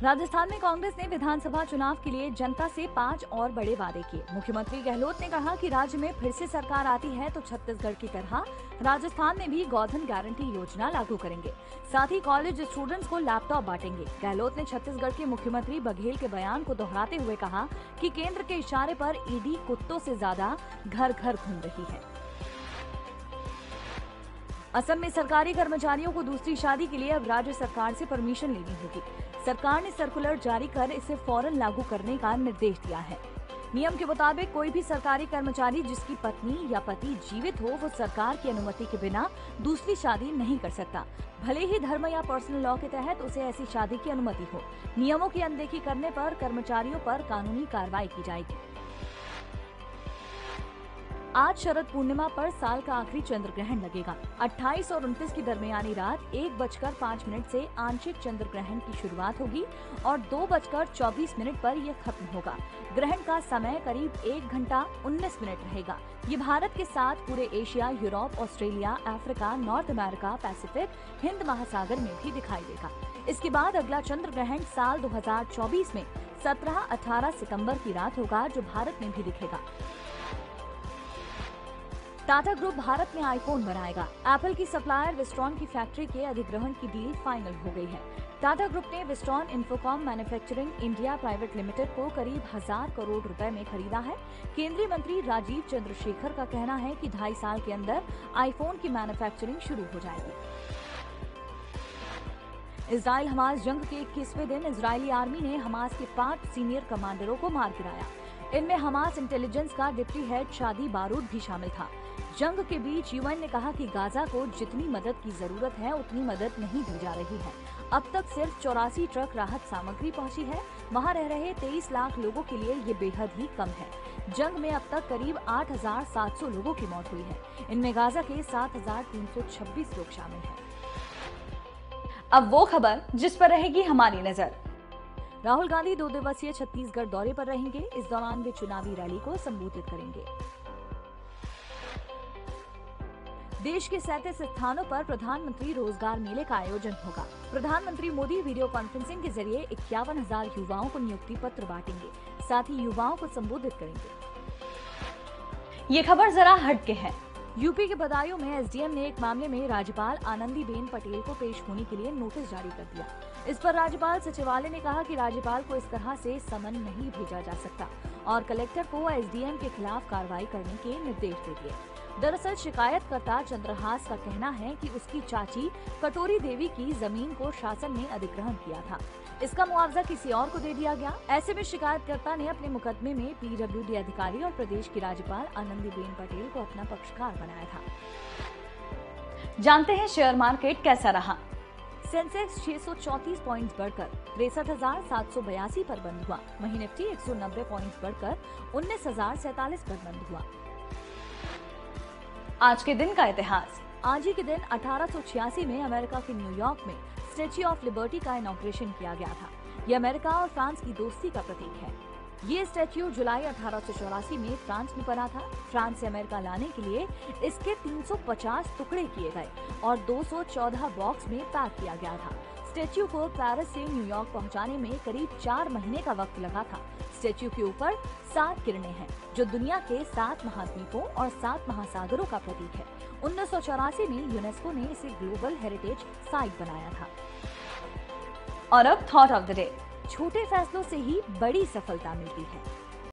राजस्थान में कांग्रेस ने विधानसभा चुनाव के लिए जनता से 5 और बड़े वादे किए। मुख्यमंत्री गहलोत ने कहा कि राज्य में फिर से सरकार आती है तो छत्तीसगढ़ की तरह राजस्थान में भी गोधन गारंटी योजना लागू करेंगे। साथ ही कॉलेज स्टूडेंट्स को लैपटॉप बांटेंगे। गहलोत ने छत्तीसगढ़ के मुख्यमंत्री बघेल के बयान को दोहराते हुए कहा कि केंद्र के इशारे पर ईडी कुत्तों से ज्यादा घर घर घूम रही है। असम में सरकारी कर्मचारियों को दूसरी शादी के लिए अब राज्य सरकार से परमिशन लेनी होगी। सरकार ने सर्कुलर जारी कर इसे फौरन लागू करने का निर्देश दिया है। नियम के मुताबिक कोई भी सरकारी कर्मचारी जिसकी पत्नी या पति जीवित हो वो सरकार की अनुमति के बिना दूसरी शादी नहीं कर सकता, भले ही धर्म या पर्सनल लॉ के तहत उसे ऐसी शादी की अनुमति हो। नियमों की अनदेखी करने पर कर्मचारियों पर कानूनी कार्रवाई की जाएगी। आज शरद पूर्णिमा पर साल का आखिरी चंद्र ग्रहण लगेगा। 28 और 29 की दरमियानी रात 1:05 से आंशिक चंद्र ग्रहण की शुरुआत होगी और 2:24 पर यह खत्म होगा। ग्रहण का समय करीब 1 घंटा 19 मिनट रहेगा। ये भारत के साथ पूरे Asia, Europe, Australia, Africa, north America, Pacific, Hind महासागर में भी दिखाई देगा। इसके बाद अगला चंद्र ग्रहण साल 2024 में 17-18 सितंबर की रात होगा, जो भारत में भी दिखेगा। टाटा ग्रुप भारत में आईफोन बनाएगा। एप्पल की सप्लायर विस्ट्रॉन की फैक्ट्री के अधिग्रहण की डील फाइनल हो गई है। टाटा ग्रुप ने Wistron Infocom manufacturing India private limited को करीब 1000 करोड़ रुपए में खरीदा है। केंद्रीय मंत्री राजीव चंद्रशेखर का कहना है कि 2.5 साल के अंदर आईफोन की मैन्युफैक्चरिंग शुरू हो जाएगी। इजराइल हमास जंग के 21वें दिन इजरायली आर्मी ने हमास के 5 सीनियर कमांडरों को मार गिराया। इनमें हमास इंटेलिजेंस का डिप्टी हेड शादी बारूद भी शामिल था। जंग के बीच यूएन ने कहा कि गाजा को जितनी मदद की जरूरत है उतनी मदद नहीं दी जा रही है। अब तक सिर्फ 84 ट्रक राहत सामग्री पहुंची है। वहां रह रहे 23 लाख लोगों के लिए ये बेहद ही कम है। जंग में अब तक करीब 8700 लोगों की मौत हुई है। इनमें गाजा के 7326 लोग शामिल हैं। अब वो खबर जिस पर रहेगी हमारी नजर। राहुल गांधी 2 दिवसीय छत्तीसगढ़ दौरे पर रहेंगे। इस दौरान वे चुनावी रैली को संबोधित करेंगे। देश के 37 स्थानों पर प्रधानमंत्री रोजगार मेले का आयोजन होगा। प्रधानमंत्री मोदी वीडियो कॉन्फ्रेंसिंग के जरिए 51,000 युवाओं को नियुक्ति पत्र बांटेंगे। साथ ही युवाओं को संबोधित करेंगे। ये खबर जरा हटके है। यूपी के बदायूं में एसडीएम ने एक मामले में राज्यपाल आनंदीबेन पटेल को पेश होने के लिए नोटिस जारी कर दिया। इस पर राज्यपाल सचिवालय ने कहा कि राज्यपाल को इस तरह से समन नहीं भेजा जा सकता और कलेक्टर को एसडीएम के खिलाफ कार्रवाई करने के निर्देश दे दिए। दरअसल शिकायतकर्ता चंद्रहास का कहना है कि उसकी चाची कटोरी देवी की जमीन को शासन ने अधिग्रहण किया था। इसका मुआवजा किसी और को दे दिया गया। ऐसे में शिकायतकर्ता ने अपने मुकदमे में पीडब्ल्यूडी अधिकारी और प्रदेश की राज्यपाल आनंदीबेन पटेल को अपना पक्षकार बनाया था। जानते हैं शेयर मार्केट कैसा रहा। सेंसेक्स 634 पॉइंट्स बढ़कर 63,782 पर बंद हुआ। वहीं निफ्टी 190 पॉइंट्स बढ़कर 19,047 पर बंद हुआ। आज के दिन का इतिहास। आज ही के दिन 1886 में अमेरिका के न्यूयॉर्क में स्टैच्यू ऑफ लिबर्टी का इनॉग्रेशन किया गया था। ये अमेरिका और फ्रांस की दोस्ती का प्रतीक है। ये स्टैच्यू जुलाई 1884 में फ्रांस में बना था। फ्रांस से अमेरिका लाने के लिए इसके 350 टुकड़े किए गए और 214 बॉक्स में पैक किया गया था। स्टैच्यू को पेरिस से न्यूयॉर्क पहुंचाने में करीब 4 महीने का वक्त लगा था। स्टैच्यू के ऊपर 7 किरणें हैं, जो दुनिया के 7 महाद्वीपों और 7 महासागरों का प्रतीक है। 1984 में यूनेस्को ने इसे ग्लोबल हेरिटेज साइट बनाया था। और अब थॉट ऑफ द डे। छोटे फैसलों से ही बड़ी सफलता मिलती है।